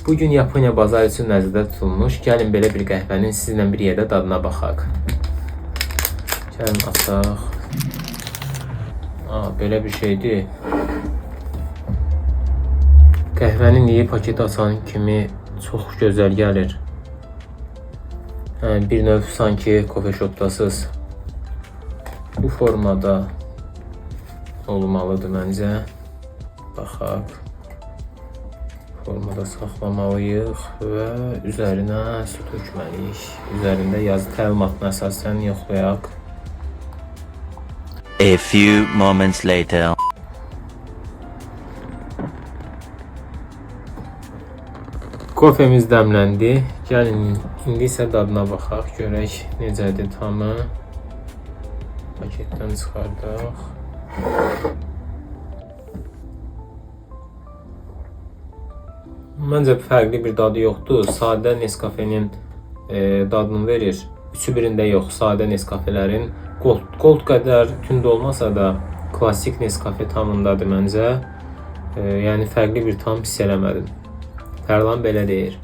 Bugün Yaponiya bazarı üçün nəzərdə tutulmuş. Gəlin belə bir qəhvənin sizinlə bir yerdə dadına baxaq. Gəlin açaq. Belə bir şeydir. Qəhvənin iyi paket açan kimi çox gözəl gəlir. Bir növ sanki kofe shopdasız. Bu formada olmalıdır məncə. Baxaq. Formada saxlamalıyıq və üzərinə su tökməliyik. Üzərində yazı təlimatına əsasən yoxlayaq. A few moments later. Kofemiz dəmləndi. Gəlin indi isə dadına baxaq, görək necədir tamı. Paketdən çıxardaq. Məncə fərqli bir dadı yoxdur. Sadə Nescafe'nin dadını verir. Üçü birində yox, sadə Nescafe'lərin. Gold qədər tünd olmasa da klasik Nescafe tamındadır məncə. Yəni fərqli bir tam hiss eləmədim. Tərlan belə deyir.